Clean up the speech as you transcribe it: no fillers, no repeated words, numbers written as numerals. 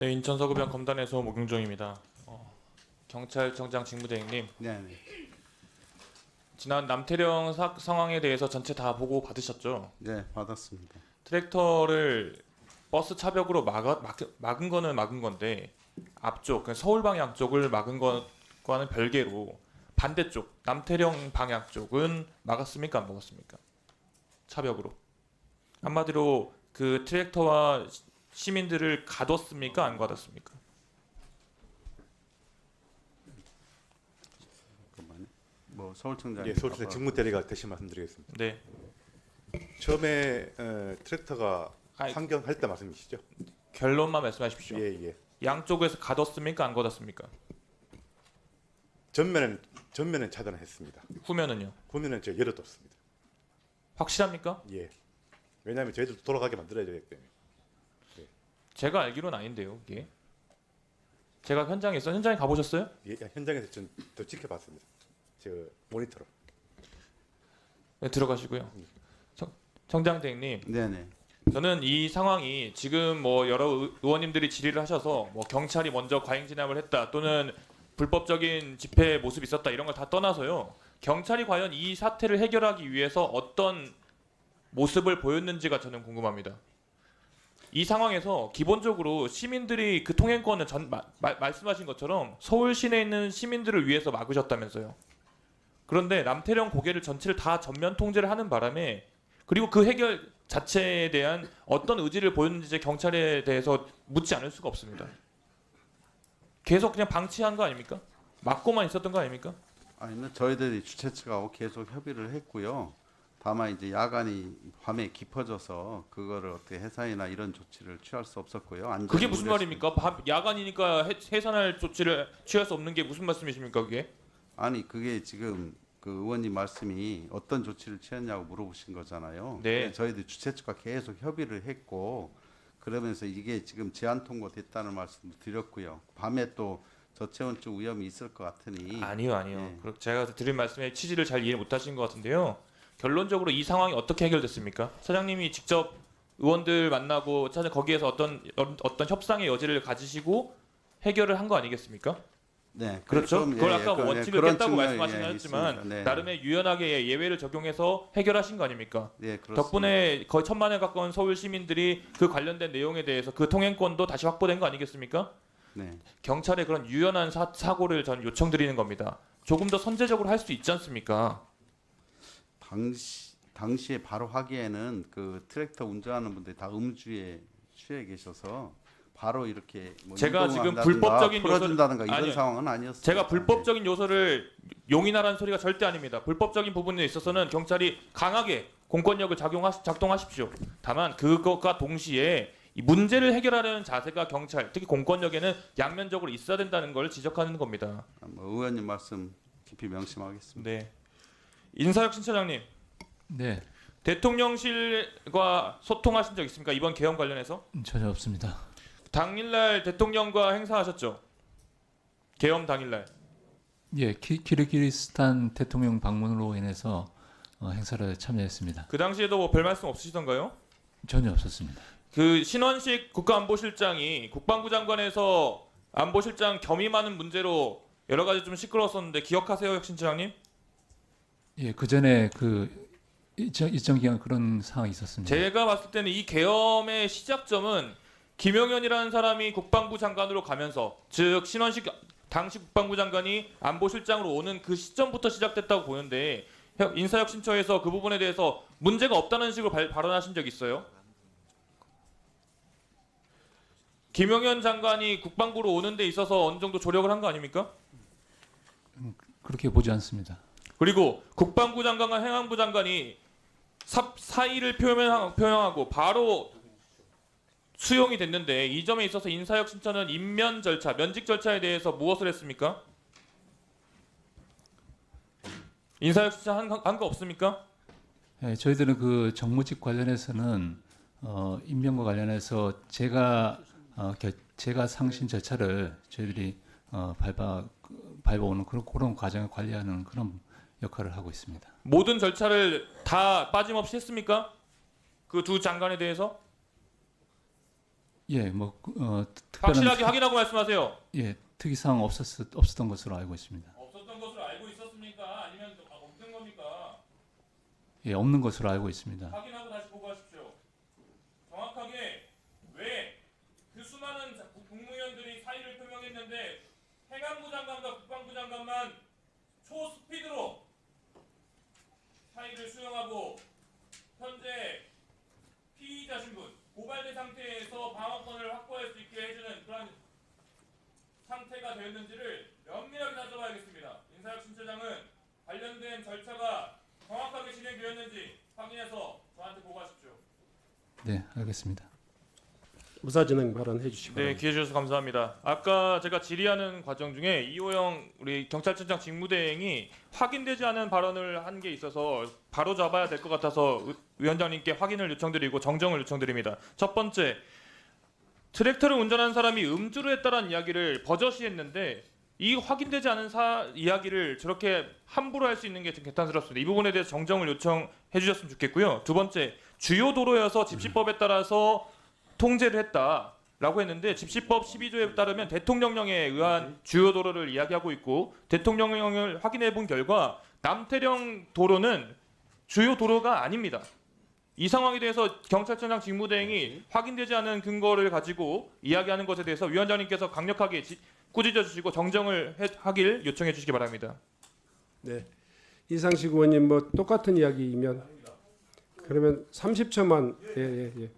네, 인천 서구병 검단에서 목용종입니다. 경찰청장 직무대행님, 네. 지난 남태령 상황에 대해서 전체 다 보고 받으셨죠? 네, 받았습니다. 트랙터를 버스 차벽으로 막은 거는 막은 건데 앞쪽, 그러니까 서울 방향 쪽을 막은 것과는 별개로 반대쪽, 남태령 방향 쪽은 막았습니까? 안 막았습니까? 차벽으로. 한마디로 그 트랙터와 시민들을 가뒀습니까? 안 가뒀습니까? 잠깐만요. 뭐 서울청장. 예, 서울청장 직무대리가 대신 말씀드리겠습니다. 네. 처음에 트랙터가 아니, 상경할 때 말씀이시죠? 결론만 말씀하십시오. 예, 예. 양쪽에서 가뒀습니까? 안 가뒀습니까? 전면은 차단했습니다. 후면은요? 후면은 저 열어뒀습니다. 확실합니까? 예. 왜냐하면 저희들도 돌아가게 만들어야 되기 때문에. 제가 알기로는 아닌데요. 이게 제가 현장에 가보셨어요? 예, 현장에서 좀 더 지켜봤습니다. 저 모니터로. 네, 들어가시고요. 청장 대행님, 네네. 저는 이 상황이 지금 뭐 여러 의원님들이 질의를 하셔서 뭐 경찰이 먼저 과잉 진압을 했다 또는 불법적인 집회 모습이 있었다 이런 걸 다 떠나서요. 경찰이 과연 이 사태를 해결하기 위해서 어떤 모습을 보였는지가 저는 궁금합니다. 이 상황에서 기본적으로 시민들이 그 통행권을 말씀하신 것처럼 서울 시내에 있는 시민들을 위해서 막으셨다면서요. 그런데 남태령 고개를 전체를 다 전면 통제를 하는 바람에 그리고 그 해결 자체에 대한 어떤 의지를 보였는지 경찰에 대해서 묻지 않을 수가 없습니다. 계속 그냥 방치한 거 아닙니까? 막고만 있었던 거 아닙니까? 아니면 저희들이 주최 측하고 계속 협의를 했고요. 다만 이제 야간이 밤에 깊어져서 그거를 어떻게 해산이나 이런 조치를 취할 수 없었고요. 안전이 그게 무슨 우려했습니다. 말입니까? 야간이니까 해산할 조치를 취할 수 없는 게 무슨 말씀이십니까? 그게? 아니 그게 지금 그 의원님 말씀이 어떤 조치를 취했냐고 물어보신 거잖아요. 네. 그래서 저희들 주최 측과 계속 협의를 했고 그러면서 이게 지금 제한 통과됐다는 말씀을 드렸고요. 밤에 또 저체온증 위험이 있을 것 같으니 아니요. 예. 제가 드린 말씀의 취지를 잘 이해 못하신 것 같은데요. 결론적으로 이 상황이 어떻게 해결됐습니까? 사장님이 직접 의원들 만나고 거기에서 어떤 협상의 여지를 가지시고 해결을 한 거 아니겠습니까? 네, 그렇죠. 좀, 그걸 예, 아까 그, 원칙을 그런 깼다고 측면이, 말씀하시긴 예, 했지만 있습니다. 네. 나름의 유연하게 예외를 적용해서 해결하신 거 아닙니까? 네, 그렇습니다. 덕분에 거의 1,000만에 가까운 서울 시민들이 그 관련된 내용에 대해서 그 통행권도 다시 확보된 거 아니겠습니까? 네. 경찰의 그런 유연한 사고를 전 요청드리는 겁니다. 조금 더 선제적으로 할 수 있지 않습니까? 당시에 바로 하기에는 그 트랙터 운전하는 분들이 다 음주에 취해 계셔서 바로 이렇게 뭐 제가 지금 이동한다든가 불법적인 풀어준다든가 이런 아니요. 상황은 아니었어요. 제가 불법적인 요소를 용인하라는 소리가 절대 아닙니다. 불법적인 부분에 있어서는 경찰이 강하게 공권력을 작동하십시오. 다만 그것과 동시에 이 문제를 해결하려는 자세가 경찰, 특히 공권력에는 양면적으로 있어야 된다는 걸 지적하는 겁니다. 뭐 의원님 말씀 깊이 명심하겠습니다. 네. 인사혁 신처장님, 네, 대통령실과 소통하신 적 있습니까? 이번 개헌 관련해서? 전혀 없습니다. 당일날 대통령과 행사하셨죠? 개헌 당일날. 예, 키르기스탄 대통령 방문으로 인해서 행사를 참여했습니다. 그 당시에도 뭐 별 말씀 없으시던가요? 전혀 없었습니다. 그 신원식 국가안보실장이 국방부 장관에서 안보실장 겸임하는 문제로 여러 가지 좀 시끄러웠었는데 기억하세요, 혁신처장님? 예, 그 전에 그 일정 기간 그런 상황이 있었습니다. 제가 봤을 때는 이 계엄의 시작점은 김용현이라는 사람이 국방부 장관으로 가면서, 즉 신원식 당시 국방부 장관이 안보실장으로 오는 그 시점부터 시작됐다고 보는데 인사혁신처에서 그 부분에 대해서 문제가 없다는 식으로 발언하신 적 있어요? 김용현 장관이 국방부로 오는 데 있어서 어느 정도 조력을 한 거 아닙니까? 그렇게 보지 않습니다. 그리고 국방부 장관과 행안부 장관이 사의를 표명하고 바로 수용이 됐는데 이 점에 있어서 인사혁신처는 임면 절차, 면직 절차에 대해서 무엇을 했습니까? 인사혁신처 한 거 없습니까? 예, 저희들은 그 정무직 관련해서는 임명과 관련해서 제가 상신 절차를 저희들이 밟아오는 그런 과정을 관리하는 그런 역할을 하고 있습니다. 모든 절차를 다 빠짐없이 했습니까? 그 두 장관에 대해서? 예, 뭐 특별한 확실하게 확인하고 말씀하세요. 예, 특이사항 없었던 것으로 알고 있습니다. 없었던 것으로 알고 있었습니까? 아니면 없는 겁니까? 예, 없는 것으로 알고 있습니다. 확인하고 다시 보고하십시오. 정확하게 왜 그 수많은 국무위원들이 사의를 표명했는데 행안부 장관과 국방부 장관만 초스피드로 사의를 수용하고 현재 피의자 신분, 고발된 상태에서 방어권을 확보할 수 있게 해주는 그런 상태가 되었는지를 면밀하게 따져봐야겠습니다. 인사혁 신처장은 관련된 절차가 정확하게 진행되었는지 확인해서 저한테 보고하십시오. 네, 알겠습니다. 무사진행 발언해 주시기 네, 바랍니다. 기회 주셔서 감사합니다. 아까 제가 질의하는 과정 중에 이호영 우리 경찰청장 직무대행이 확인되지 않은 발언을 한 게 있어서 바로 잡아야 될 것 같아서 위원장님께 확인을 요청드리고 정정을 요청드립니다. 첫 번째, 트랙터를 운전한 사람이 음주를 했다라는 이야기를 버젓이 했는데 이 확인되지 않은 이야기를 저렇게 함부로 할 수 있는 게 좀 개탄스럽습니다. 이 부분에 대해서 정정을 요청해 주셨으면 좋겠고요. 두 번째, 주요 도로여서 집시법에 따라서 통제를 했다라고 했는데 집시법 12조에 따르면 대통령령에 의한 주요 도로를 이야기하고 있고 대통령령을 확인해 본 결과 남태령 도로는 주요 도로가 아닙니다. 이 상황에 대해서 경찰청장 직무대행이 확인되지 않은 근거를 가지고 이야기하는 것에 대해서 위원장님께서 강력하게 꾸짖어 주시고 정정을 하길 요청해 주시기 바랍니다. 네, 이상식 의원님 뭐 똑같은 이야기이면 그러면 30초만 예.